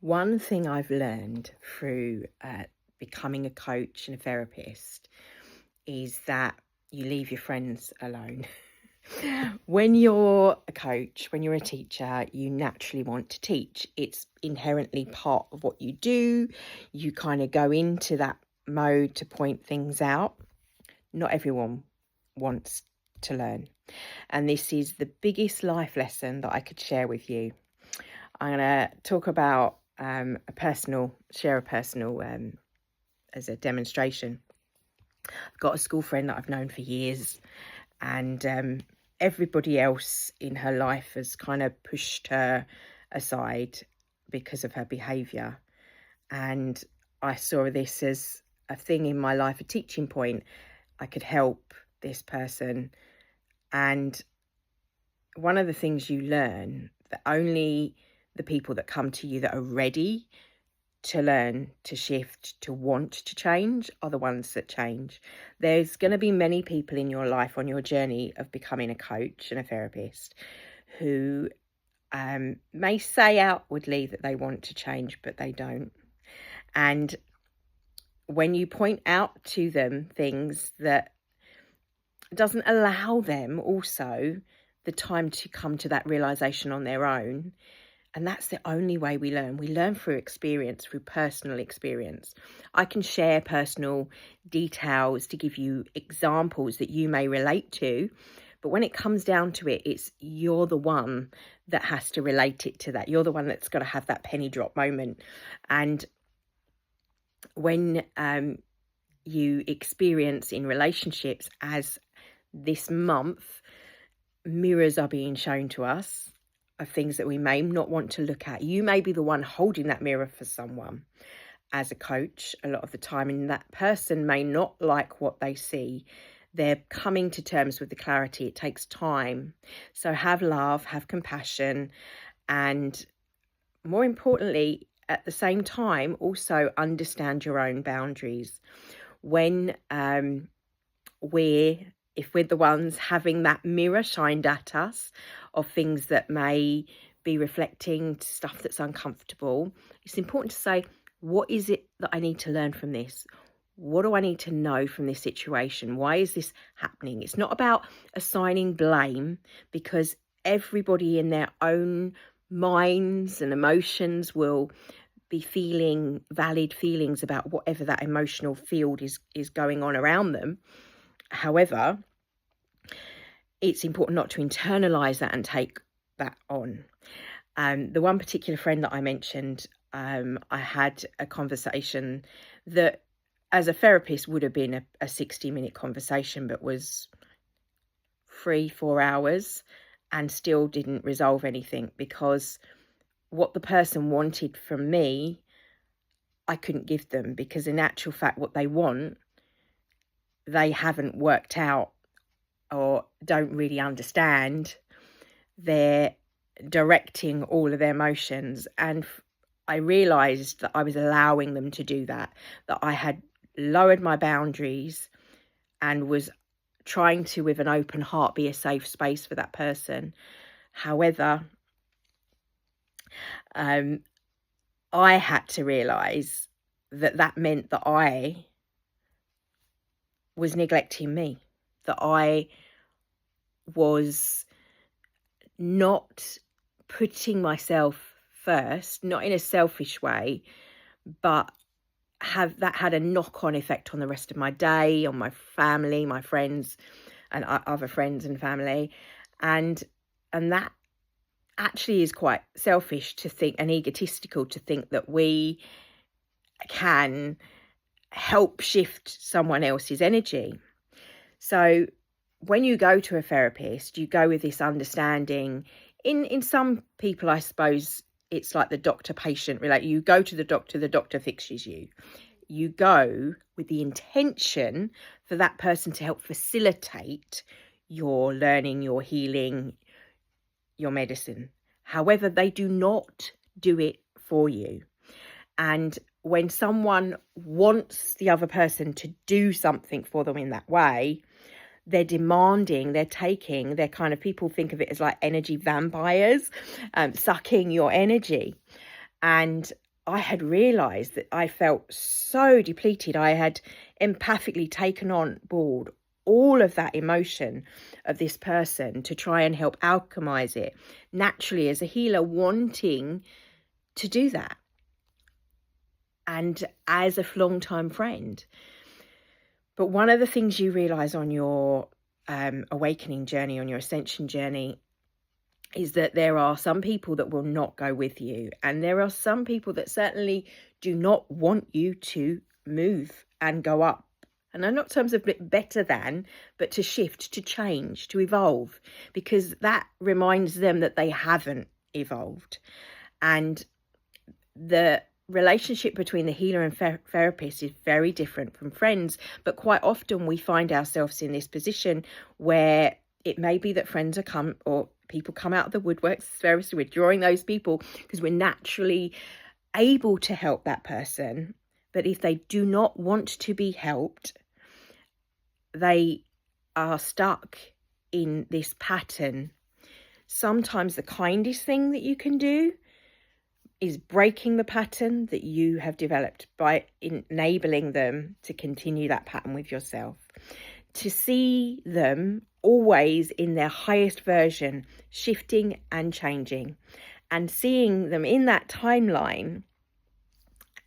One thing I've learned through becoming a coach and a therapist is that you leave your friends alone. When you're a coach, when you're a teacher, you naturally want to teach. It's inherently part of what you do. You kind of go into that mode to point things out. Not everyone wants to learn. And this is the biggest life lesson that I could share with you. I'm going to talk about share a personal as a demonstration. I've got a school friend that I've known for years, and everybody else in her life has kind of pushed her aside because of her behaviour. And I saw this as a thing in my life, a teaching point. I could help this person. And one of the things you learn, that only the people that come to you that are ready to learn, to shift, to want to change are the ones that change. There's going to be many people in your life on your journey of becoming a coach and a therapist who may say outwardly that they want to change, but they don't. And when you point out to them things that doesn't allow them also the time to come to that realization on their own. And that's the only way we learn. We learn through experience, through personal experience. I can share personal details to give you examples that you may relate to. But when it comes down to it, it's you're the one that has to relate it to that. You're the one that's got to have that penny drop moment. And when you experience in relationships, as this month, mirrors are being shown to us of things that we may not want to look at. You may be the one holding that mirror for someone as a coach a lot of the time, and that person may not like what they see. They're coming to terms with the clarity. It takes time. So have love, have compassion, and more importantly, at the same time, also understand your own boundaries. When if we're the ones having that mirror shined at us of things that may be reflecting stuff that's uncomfortable, it's important to say, what is it that I need to learn from this? What do I need to know from this situation? Why is this happening? It's not about assigning blame, because everybody in their own minds and emotions will be feeling valid feelings about whatever that emotional field is going on around them. However, it's important not to internalize that and take that on. The one particular friend that I mentioned, I had a conversation that as a therapist would have been a 60-minute conversation, but was 3-4 hours and still didn't resolve anything, because what the person wanted from me, I couldn't give them, because in actual fact, what they want, they haven't worked out or don't really understand. They're directing all of their emotions. And I realised that I was allowing them to do that I had lowered my boundaries and was trying to, with an open heart, be a safe space for that person. However, I had to realise that meant that I was neglecting me, that I was not putting myself first, not in a selfish way, but that had a knock-on effect on the rest of my day, on my family, my friends, and other friends and family. And that actually is quite selfish to think, and egotistical to think, that we can help shift someone else's energy. So when you go to a therapist, you go with this understanding. In some people, I suppose it's like the doctor-patient relate. You go to the doctor fixes you. You go with the intention for that person to help facilitate your learning, your healing, your medicine. However, they do not do it for you. And when someone wants the other person to do something for them in that way, they're demanding, they're taking, they're kind of, people think of it as like energy vampires, sucking your energy. And I had realised that I felt so depleted. I had empathically taken on board all of that emotion of this person to try and help alchemize it naturally as a healer, wanting to do that. And as a long-time friend. But one of the things you realise on your awakening journey, on your ascension journey, is that there are some people that will not go with you. And there are some people that certainly do not want you to move and go up. And not in terms of better than, but to shift, to change, to evolve, because that reminds them that they haven't evolved. And the relationship between the healer and therapist is very different from friends. But quite often we find ourselves in this position where it may be that friends people come out of the woodworks. So we're drawing those people because we're naturally able to help that person. But if they do not want to be helped, they are stuck in this pattern. Sometimes the kindest thing that you can do is breaking the pattern that you have developed by enabling them to continue that pattern with yourself. To see them always in their highest version, shifting and changing, and seeing them in that timeline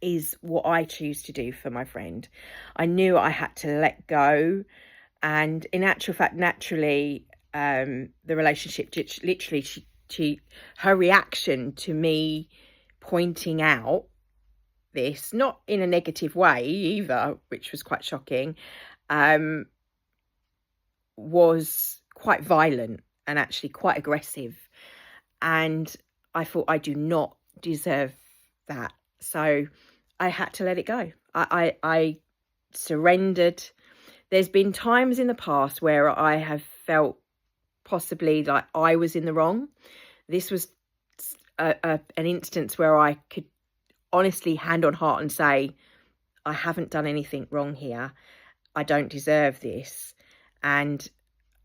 is what I choose to do for my friend. I knew I had to let go, and in actual fact, naturally, the relationship, literally, her reaction to me pointing out this, not in a negative way either, which was quite shocking, was quite violent and actually quite aggressive. And I thought, I do not deserve that. So I had to let it go. I surrendered. There's been times in the past where I have felt possibly like I was in the wrong. This was an instance where I could honestly, hand on heart, and say, I haven't done anything wrong here. I don't deserve this, and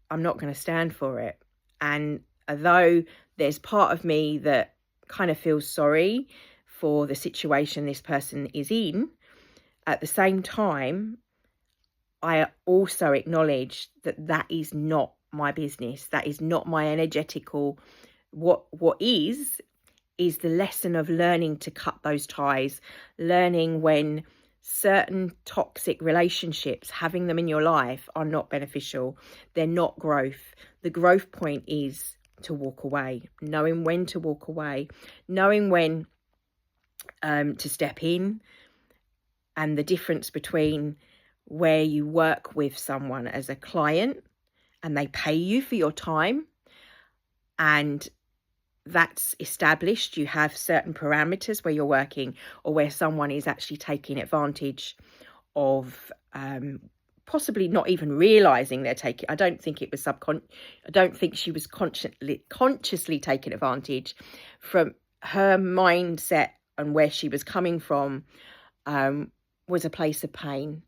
I'm not going to stand for it. And although there's part of me that kind of feels sorry for the situation this person is in, at the same time, I also acknowledge that that is not my business. That is not my energetical. What is the lesson of learning to cut those ties, learning when certain toxic relationships, having them in your life, are not beneficial. They're not growth. The growth point is to walk away, knowing when to walk away, knowing when to step in, and the difference between where you work with someone as a client and they pay you for your time, and that's established, you have certain parameters where you're working, or where someone is actually taking advantage of, possibly not even realizing they're taking. I don't think it was I don't think she was consciously taking advantage. From her mindset and where she was coming from, was a place of pain.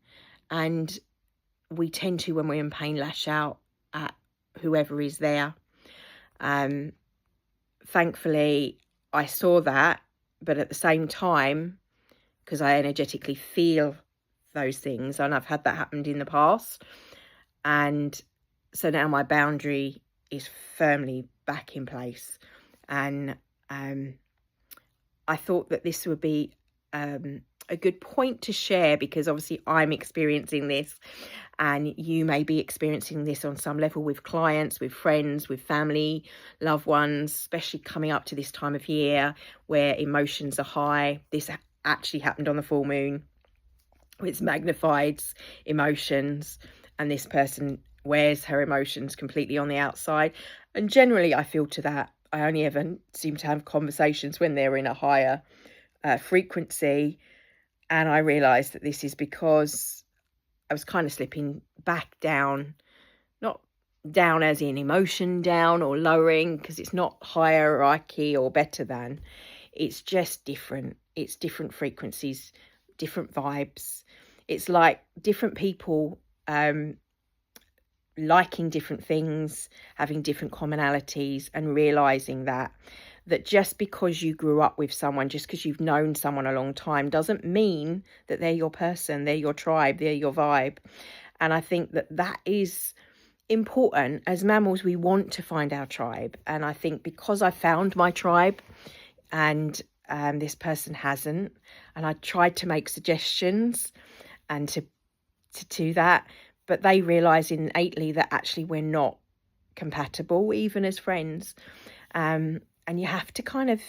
And we tend to, when we're in pain, lash out at whoever is there. Thankfully, I saw that, but at the same time, because I energetically feel those things, and I've had that happen in the past, and so now my boundary is firmly back in place. And I thought that this would be a good point to share, because obviously I'm experiencing this, and you may be experiencing this on some level with clients, with friends, with family, loved ones, especially coming up to this time of year where emotions are high. This actually happened on the full moon. It's magnified emotions, and this person wears her emotions completely on the outside. And generally I filter that. I only ever seem to have conversations when they're in a higher frequency. And I realised that this is because I was kind of slipping back down, not down as in emotion down or lowering, because it's not hierarchy or better than. It's just different. It's different frequencies, different vibes. It's like different people liking different things, having different commonalities, and realising that that just because you grew up with someone, just because you've known someone a long time, doesn't mean that they're your person, they're your tribe, they're your vibe. And I think that that is important. As mammals, we want to find our tribe. And I think because I found my tribe and this person hasn't, and I tried to make suggestions and to do that, but they realise innately that actually we're not compatible, even as friends. And you have to kind of,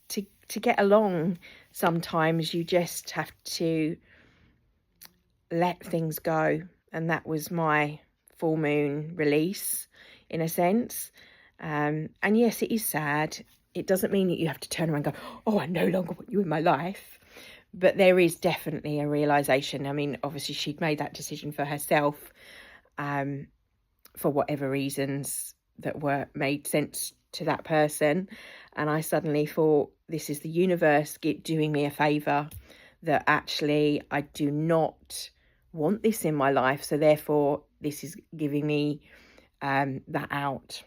to get along, sometimes you just have to let things go. And that was my full moon release, in a sense. And yes, it is sad. It doesn't mean that you have to turn around and go, oh, I no longer want you in my life. But there is definitely a realisation. I mean, obviously she'd made that decision for herself, for whatever reasons that were made sense to that person. And I suddenly thought, this is the universe doing me a favour, that actually I do not want this in my life. So therefore, this is giving me that out,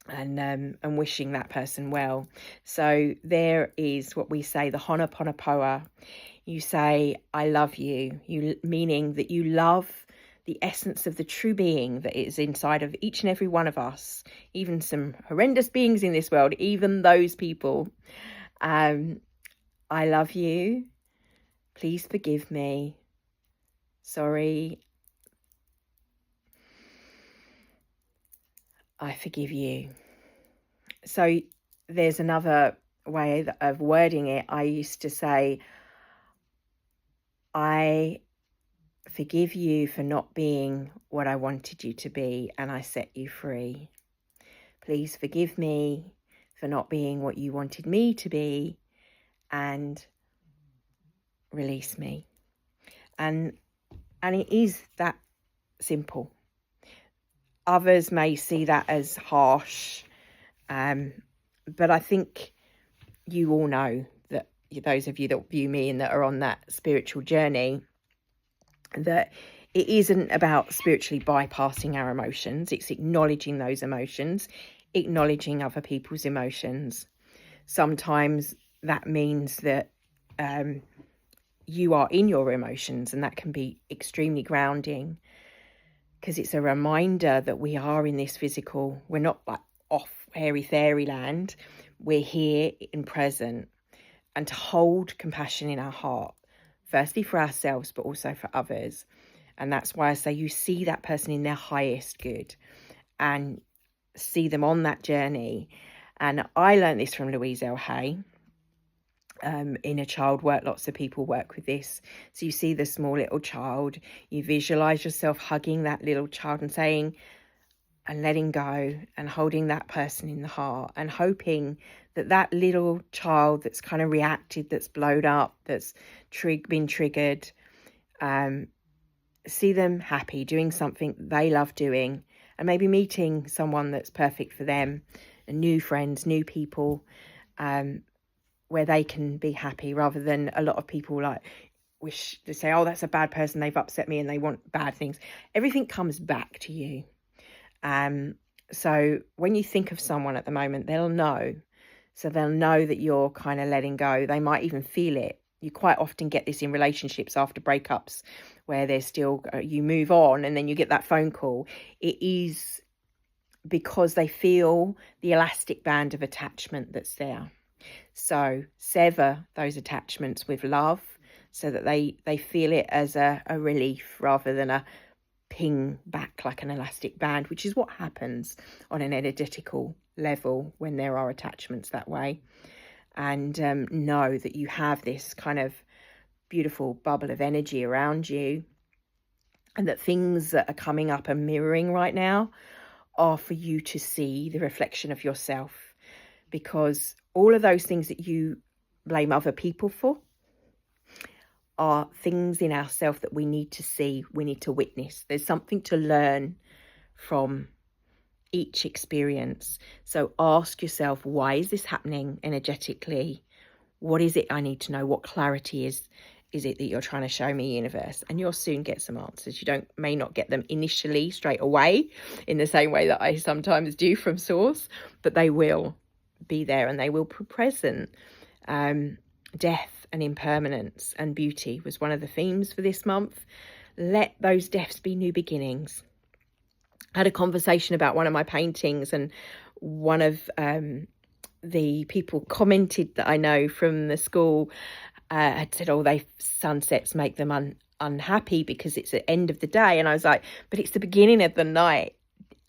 and wishing that person well. So there is what we say, the Ho'oponopono. You say, I love you, meaning that you love the essence of the true being that is inside of each and every one of us, even some horrendous beings in this world, even those people. I love you. Please forgive me. Sorry. I forgive you. So there's another way of wording it. I used to say, I forgive you for not being what I wanted you to be, and I set you free. Please forgive me for not being what you wanted me to be, and release me. And it is that simple. Others may see that as harsh, but I think you all know, that those of you that view me and that are on that spiritual journey, that it isn't about spiritually bypassing our emotions. It's acknowledging those emotions, acknowledging other people's emotions. Sometimes that means that you are in your emotions, and that can be extremely grounding, because it's a reminder that we are in this physical. We're not like off airy fairy land. We're here in present, and to hold compassion in our heart, firstly for ourselves, but also for others. And that's why I say you see that person in their highest good and see them on that journey. And I learned this from Louise L. Hay. Inner child work, lots of people work with this. So you see the small little child, you visualize yourself hugging that little child and saying, and letting go, and holding that person in the heart, and hoping that that little child that's kind of reacted, that's blowed up, that's been triggered, see them happy, doing something they love doing, and maybe meeting someone that's perfect for them, and new friends, new people, where they can be happy, rather than a lot of people like wish to say, oh, that's a bad person, they've upset me, and they want bad things. Everything comes back to you. So when you think of someone at the moment, they'll know. So they'll know that you're kind of letting go. They might even feel it. You quite often get this in relationships after breakups, where there's still, you move on and then you get that phone call. It is because they feel the elastic band of attachment that's there. So sever those attachments with love, so that they feel it as a relief, rather than a ping back like an elastic band, which is what happens on an energetical level when there are attachments that way. And know that you have this kind of beautiful bubble of energy around you, and that things that are coming up and mirroring right now are for you to see the reflection of yourself, because all of those things that you blame other people for are things in ourselves that we need to see, we need to witness. There's something to learn from each experience. So ask yourself, why is this happening energetically? What is it I need to know? What clarity is it that you're trying to show me, universe? And you'll soon get some answers. You may not get them initially straight away in the same way that I sometimes do from source, but they will. be there and they will be present. Death and impermanence and beauty was one of the themes for this month. Let those deaths be new beginnings. I had a conversation about one of my paintings, and one of the people commented that I know from the school had said, oh, sunsets make them unhappy because it's the end of the day. And I was like, but it's the beginning of the night.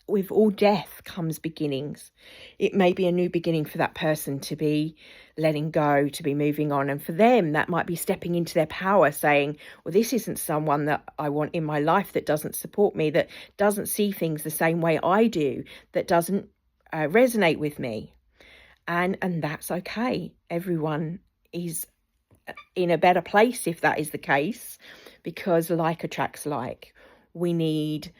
With all death comes beginnings. It may be a new beginning for that person to be letting go, to be moving on. And for them, that might be stepping into their power, saying, well, this isn't someone that I want in my life, that doesn't support me, that doesn't see things the same way I do, that doesn't resonate with me. And that's okay. Everyone is in a better place if that is the case, because like attracts like. We need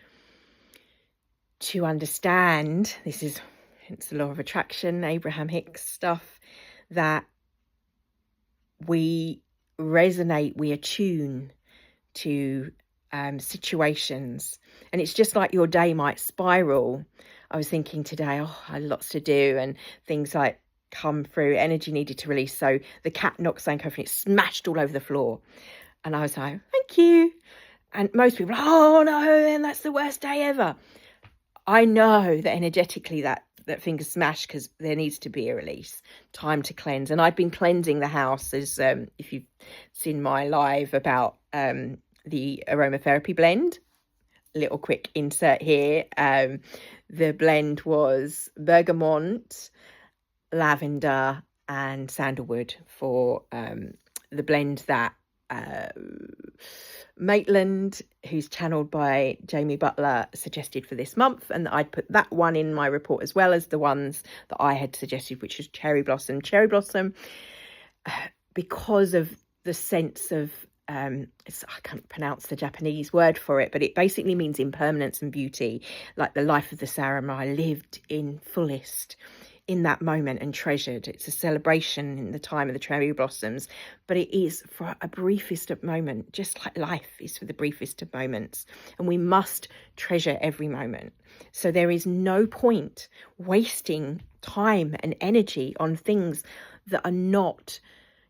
to understand, it's the law of attraction, Abraham Hicks stuff, that we resonate, we attune to situations. And it's just like your day might spiral. I was thinking today, I had lots to do and things like come through, energy needed to release. So the cat knocked something over and it smashed all over the floor. And I was like, thank you. And most people, oh no, and that's the worst day ever. I know that energetically that thing is smashed because there needs to be a release, time to cleanse. And I'd been cleansing the house, as if you've seen my live about the aromatherapy blend. Little quick insert here. The blend was bergamot, lavender and sandalwood for the blend that Maitland, who's channeled by Jamie Butler, suggested for this month, and I'd put that one in my report as well as the ones that I had suggested, which was cherry blossom, because of the sense of I can't pronounce the Japanese word for it, but it basically means impermanence and beauty, like the life of the samurai lived in fullest in that moment and treasured. It's a celebration in the time of the cherry blossoms, but it is for a briefest of moment, just like life is for the briefest of moments, and we must treasure every moment. So there is no point wasting time and energy on things that are not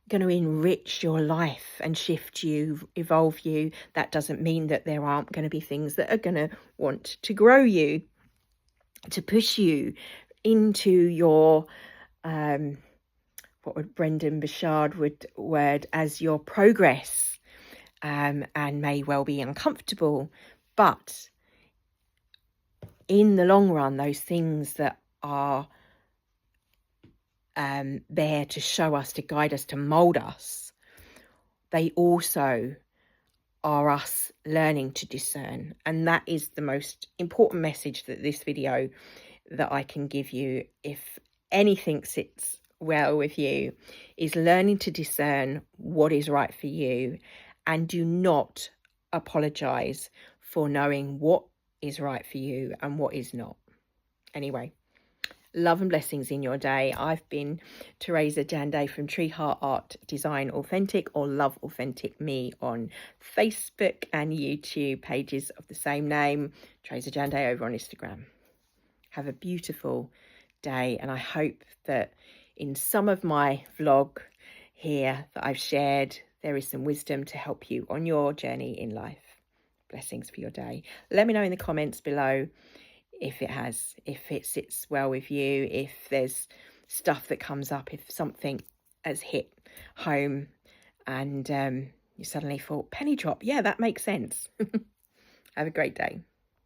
going to enrich your life and shift you, evolve you. That doesn't mean that there aren't going to be things that are going to want to grow you, to push you into your what would Brendan Burchard would word as your progress, and may well be uncomfortable, but in the long run, those things that are there to show us, to guide us, to mold us, they also are us learning to discern. And that is the most important message that this video that I can give you, if anything sits well with you, is learning to discern what is right for you, and do not apologize for knowing what is right for you and what is not. Anyway, love and blessings in your day. I've been Teresa Jande from Tree Heart Art Design Authentic, or Love Authentic Me on Facebook and YouTube, pages of the same name, Teresa Jande over on Instagram. Have a beautiful day, and I hope that in some of my vlog here that I've shared, there is some wisdom to help you on your journey in life. Blessings for your day. Let me know in the comments below if it sits well with you, if there's stuff that comes up, if something has hit home and you suddenly thought, penny drop, yeah, that makes sense. Have a great day.